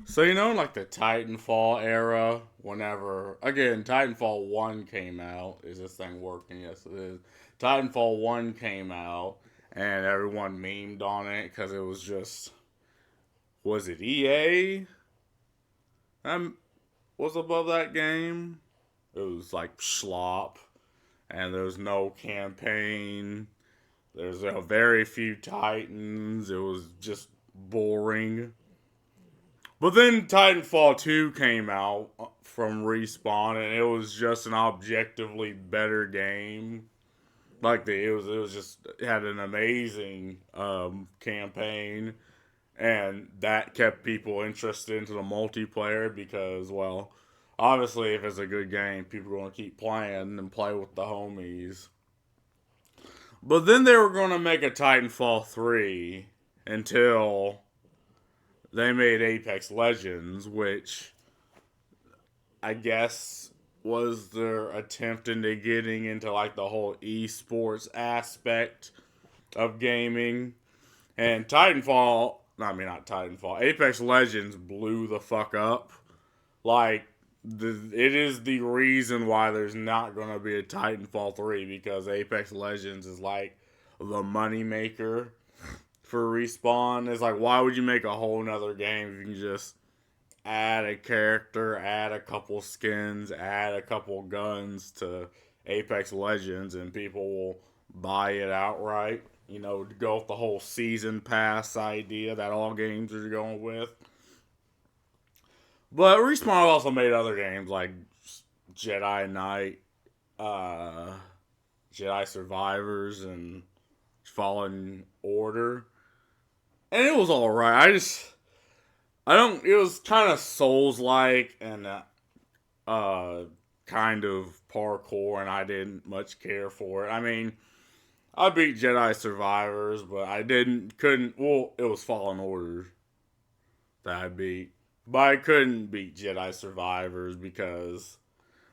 So like the Titanfall era, whenever again Titanfall 1 came out, is this thing working? Yes it is. Titanfall 1 came out and everyone memed on it cuz it was just was it EA? Was above that game. It was like slop and there was no campaign. There's very few Titans. It was just boring. But then Titanfall 2 came out from Respawn, and it was just an objectively better game. It was just it had an amazing campaign, and that kept people interested into the multiplayer because, well, obviously if it's a good game, people are going to keep playing and play with the homies. But then they were going to make a Titanfall 3 until they made Apex Legends, which I guess was their attempt into getting into like the whole esports aspect of gaming. And not Titanfall, Apex Legends blew the fuck up. Like, it is the reason why there's not going to be a Titanfall 3 because Apex Legends is like the moneymaker for Respawn. It's like, why would you make a whole nother game if you can just add a character, add a couple skins, add a couple guns to Apex Legends, and people will buy it outright? To go with the whole season pass idea that all games are going with. But Respawn also made other games like Jedi Knight, uh, Jedi Survivors, and Fallen Order, and it was all right. I don't. It was kind of Souls like and kind of parkour, and I didn't much care for it. I mean, I beat Jedi Survivors, but I couldn't. Well, it was Fallen Order that I beat, but I couldn't beat Jedi Survivors because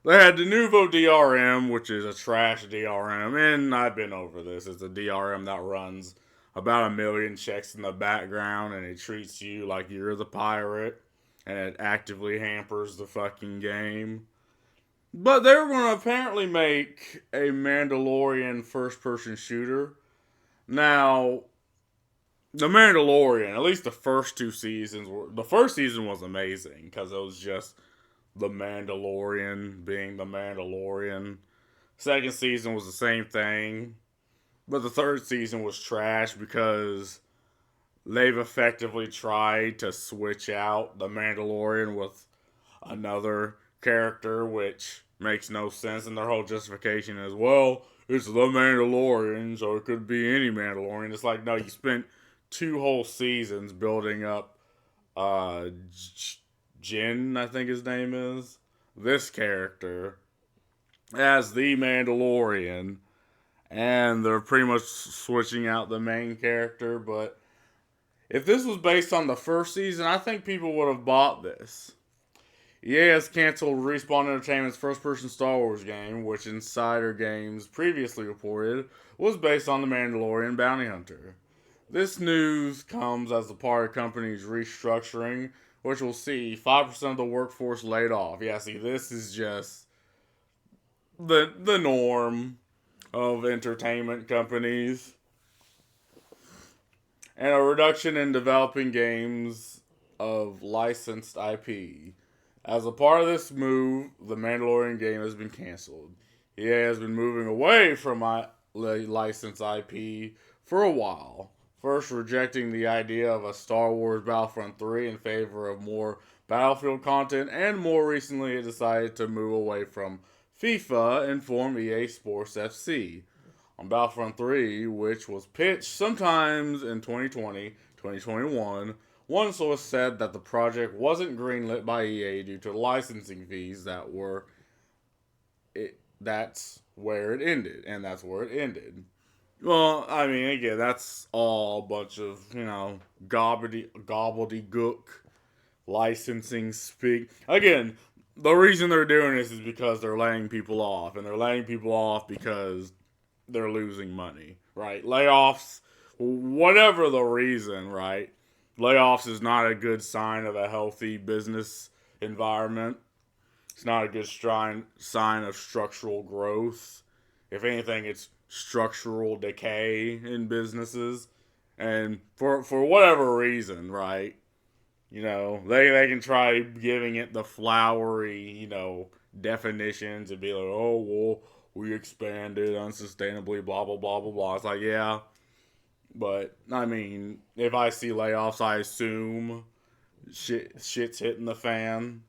they had the Nuvo DRM, which is a trash DRM, and I've been over this. It's a DRM that runs about a million checks in the background, and it treats you like you're the pirate, and it actively hampers the fucking game. But they were going to apparently make a Mandalorian first person shooter. Now, the Mandalorian, at least the first two seasons the first season was amazing because it was just the Mandalorian being the Mandalorian. Second season was the same thing, but the third season was trash because they've effectively tried to switch out the Mandalorian with another character, which makes no sense. And their whole justification is, well, it's the Mandalorian, so it could be any Mandalorian. It's like, no, you spent two whole seasons building up uh, Jin, I think his name is, this character, as the Mandalorian, and they're pretty much switching out the main character. But if this was based on the first season, I think people would have bought this. EA has canceled Respawn Entertainment's first person Star Wars game, which Insider Games previously reported was based on the Mandalorian Bounty Hunter. This news comes as a part of the company's restructuring, which will see 5% of the workforce laid off. Yeah, see, this is just the norm of entertainment companies, and a reduction in developing games of licensed IP. As a part of this move, the Mandalorian game has been canceled. EA has been moving away from licensed IP for a while. First, rejecting the idea of a Star Wars Battlefront 3 in favor of more Battlefield content, and more recently, it decided to move away from FIFA and form EA Sports FC. On Battlefront 3, which was pitched sometimes in 2020, 2021, one source said that the project wasn't greenlit by EA due to licensing fees that's where it ended, and that's where it ended. Well, I mean, again, that's all a bunch of, gobbledygook licensing speak. Again, the reason they're doing this is because they're laying people off, and they're laying people off because they're losing money, right? Layoffs, whatever the reason, right? Layoffs is not a good sign of a healthy business environment. It's not a good sign of structural growth. If anything, it's structural decay in businesses. And for whatever reason, right? They can try giving it the flowery, definitions and be like, oh, well, we expanded unsustainably, blah, blah, blah, blah, blah. It's like, yeah. But, I mean, if I see layoffs, I assume shit's hitting the fan.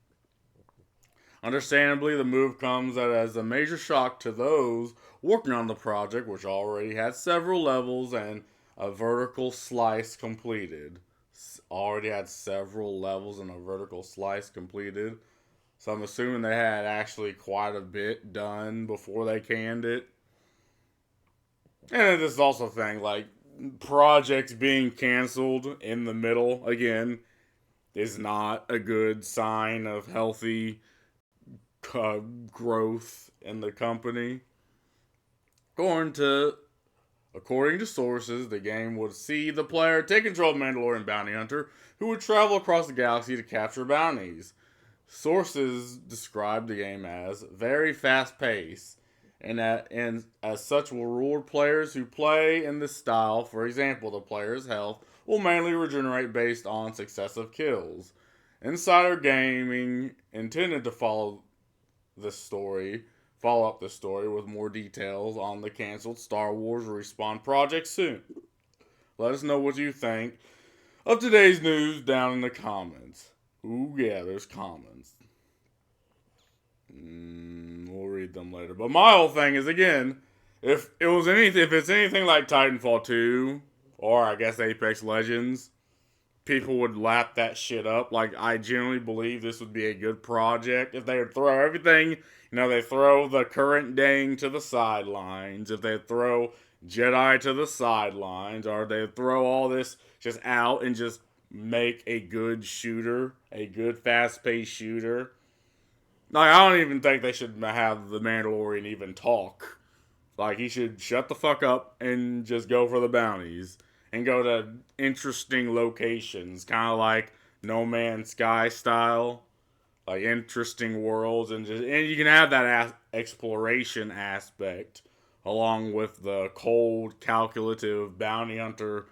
Understandably, the move comes as a major shock to those working on the project, which already had several levels and a vertical slice completed. Already had several levels and a vertical slice completed. So I'm assuming they had actually quite a bit done before they canned it. And this is also a thing, like, projects being canceled in the middle, again, is not a good sign of healthy growth in the company. According to sources, the game would see the player take control of Mandalorian bounty hunter, who would travel across the galaxy to capture bounties. Sources describe the game as very fast-paced, and as such will reward players who play in this style. For example, the player's health will mainly regenerate based on successive kills. Insider Gaming intended to follow up the story with more details on the canceled Star Wars Respawn project soon. Let us know what you think of today's news down in the comments. Ooh, yeah, there's comments. We'll read them later. But my whole thing is, again, if it's anything like Titanfall 2 or I guess Apex Legends, people would lap that shit up. Like, I genuinely believe this would be a good project if they would throw everything. They throw the current dang to the sidelines. If they throw Jedi to the sidelines, or they throw all this just out and just make a good shooter, a good fast-paced shooter. Like, I don't even think they should have the Mandalorian even talk. Like, he should shut the fuck up and just go for the bounties and go to interesting locations, kind of like No Man's Sky style, like interesting worlds, and you can have that exploration aspect along with the cold, calculative bounty hunter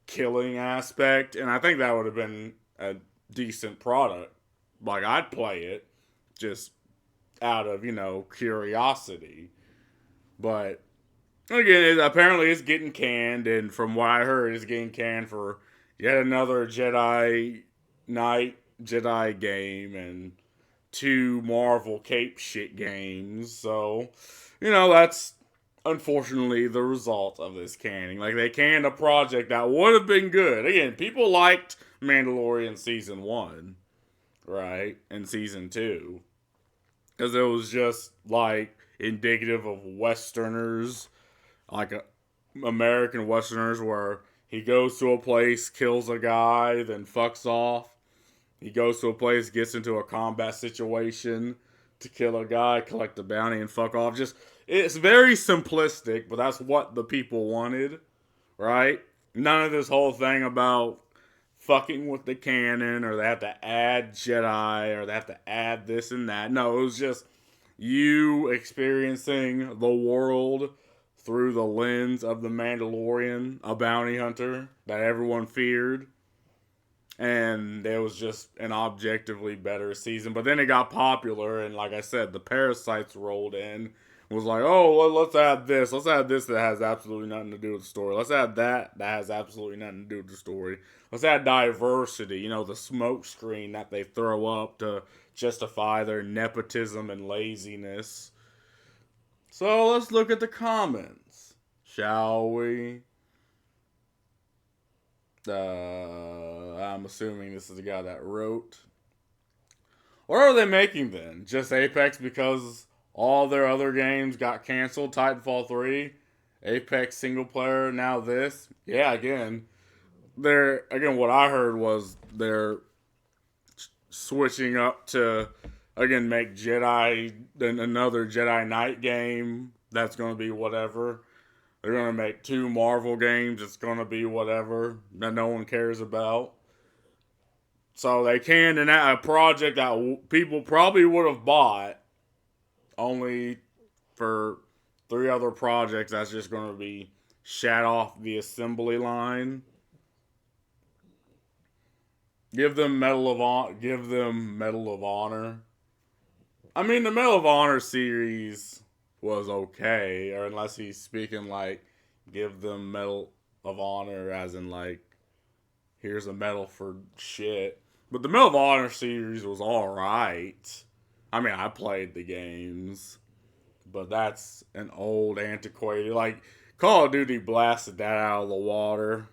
killing aspect, and I think that would have been a decent product. Like, I'd play it just out of curiosity, but again, apparently it's getting canned, and from what I heard, it's getting canned for yet another Jedi Knight Jedi game and 2 Marvel Cape shit games. So, that's unfortunately the result of this canning. Like, they canned a project that would have been good. Again, people liked Mandalorian Season 1, right? And Season 2. Because it was just, like, indicative of Westerners, like American Westerners, where he goes to a place, kills a guy, then fucks off. He goes to a place, gets into a combat situation to kill a guy, collect a bounty, and fuck off. It's very simplistic, but that's what the people wanted, right? None of this whole thing about fucking with the canon, or they have to add Jedi, or they have to add this and that. No, it was just you experiencing the world through the lens of the Mandalorian, a bounty hunter that everyone feared. And it was just an objectively better season. But then it got popular, and like I said, the parasites rolled in. Was like, oh, let's add this. Let's add this that has absolutely nothing to do with the story. Let's add that has absolutely nothing to do with the story. Let's add diversity. The smoke screen that they throw up to justify their nepotism and laziness. So let's look at the comments, shall we? I'm assuming this is the guy that wrote. What are they making then? Just Apex because all their other games got canceled? Titanfall 3, Apex single player, now this? Yeah, again, what I heard was they're switching up to, again, make Jedi, then another Jedi Knight game that's going to be whatever. They're going to make 2 Marvel games. It's going to be whatever that no one cares about. So they canned a project that people probably would have bought only for 3 other projects that's just going to be shat off the assembly line. Give them Medal of Honor. Give them Medal of Honor. I mean, the Medal of Honor series was okay, or unless he's speaking like, give them Medal of Honor, as in like, here's a medal for shit. But the Medal of Honor series was all right. I mean, I played the games, but that's an old antiquated. Like Call of Duty blasted that out of the water,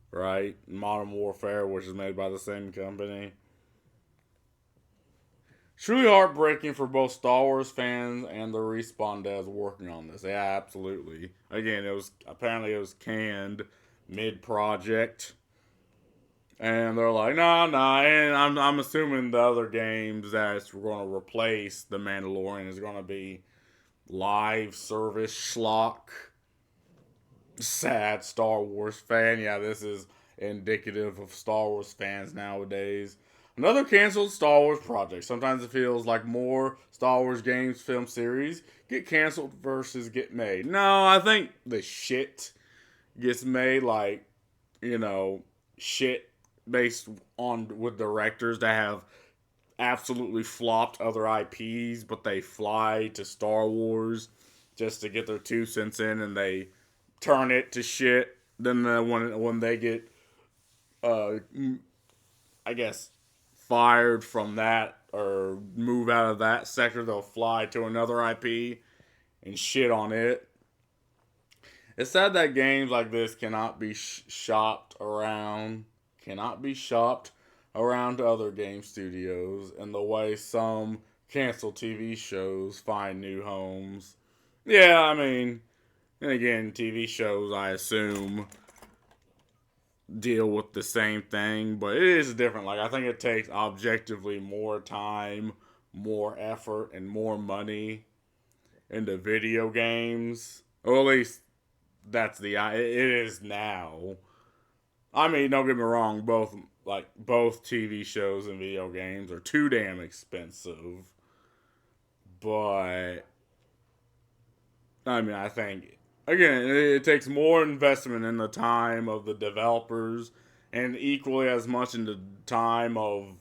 right? Modern Warfare, which is made by the same company. Truly heartbreaking for both Star Wars fans and the Respawn devs working on this. Yeah, absolutely. Again, it was canned mid project, and they're like, nah. And I'm assuming the other games that's going to replace the Mandalorian is going to be live service schlock. Sad Star Wars fan. Yeah, this is indicative of Star Wars fans nowadays. Another canceled Star Wars project. Sometimes it feels like more Star Wars games, film series get canceled versus get made. No, I think the shit gets made, like, you know, shit based on with directors that have absolutely flopped other IPs, but they fly to Star Wars just to get their 2 cents in, and they turn it to shit. Then when they get, uh, I guess, fired from that or move out of that sector, they'll fly to another IP and shit on it. It's sad that games like this cannot be shopped around to other game studios, and the way some canceled TV shows find new homes. Yeah, I mean, and again, TV shows, I assume, deal with the same thing, but it is different. Like, I think it takes objectively more time, more effort, and more money into video games. Or at least it is now. I mean, don't get me wrong, both TV shows and video games are too damn expensive. But I mean, I think again, it takes more investment in the time of the developers, and equally as much in the time of,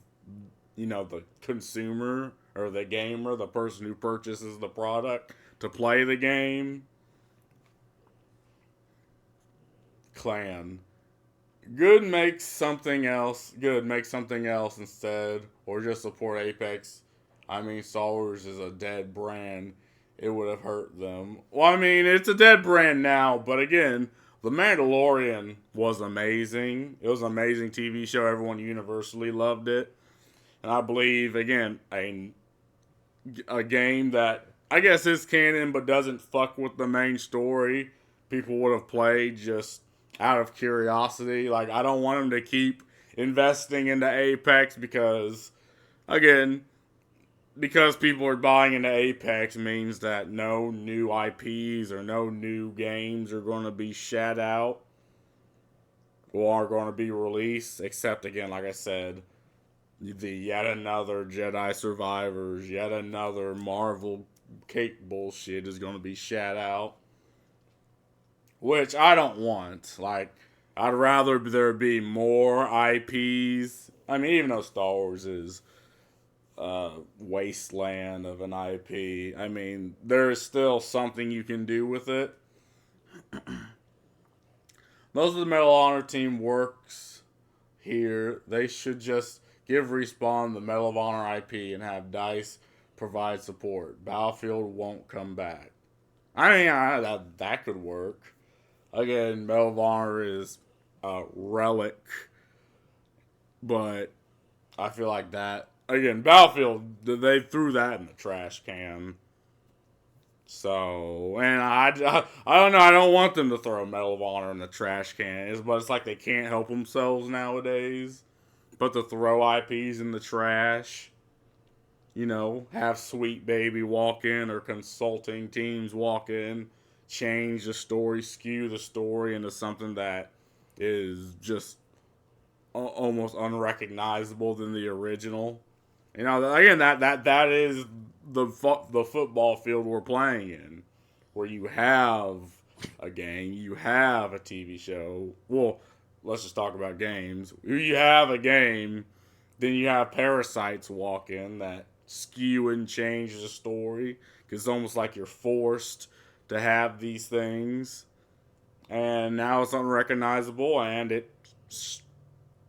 the consumer or the gamer, the person who purchases the product to play the game. Clan. Good, make something else instead, or just support Apex. I mean, Star Wars is a dead brand. It would have hurt them. Well, I mean, it's a dead brand now, but again, The Mandalorian was amazing. It was an amazing TV show. Everyone universally loved it. And I believe, again, a game that I guess is canon but doesn't fuck with the main story, people would have played just out of curiosity. Like, I don't want them to keep investing into Apex again, because people are buying into Apex means that no new IPs or no new games are going to be shat out or are going to be released, except, again, like I said, the yet another Jedi Survivors, yet another Marvel cake bullshit is going to be shat out. Which I don't want. Like, I'd rather there be more IPs. I mean, even though Star Wars is a wasteland of an IP, I mean, there is still something you can do with it. Most of the Medal of Honor team works here. They should just give Respawn the Medal of Honor IP and have DICE provide support. Battlefield won't come back. I mean, that could work. Again, Medal of Honor is a relic, but I feel like that. Again, Battlefield, they threw that in the trash can. So, and I don't know. I don't want them to throw Medal of Honor in the trash can. But it's like they can't help themselves nowadays. But to throw IPs in the trash, have Sweet Baby walk in or consulting teams walk in, change the story, skew the story into something that is just almost unrecognizable than the original. You know, again, that is the football field we're playing in, where you have a game, you have a TV show. Well, let's just talk about games. You have a game, then you have parasites walk in that skew and change the story. Because it's almost like you're forced to have these things, and now it's unrecognizable and it's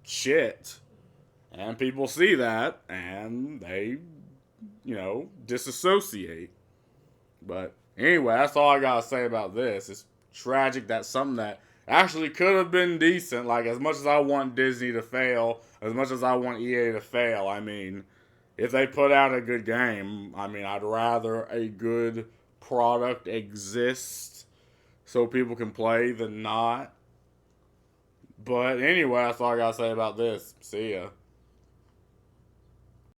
shit. And people see that and they, disassociate. But anyway, that's all I gotta say about this. It's tragic that something that actually could have been decent, like as much as I want Disney to fail, as much as I want EA to fail, I mean, if they put out a good game, I mean, I'd rather a good product exist so people can play than not. But anyway, that's all I gotta say about this. See ya.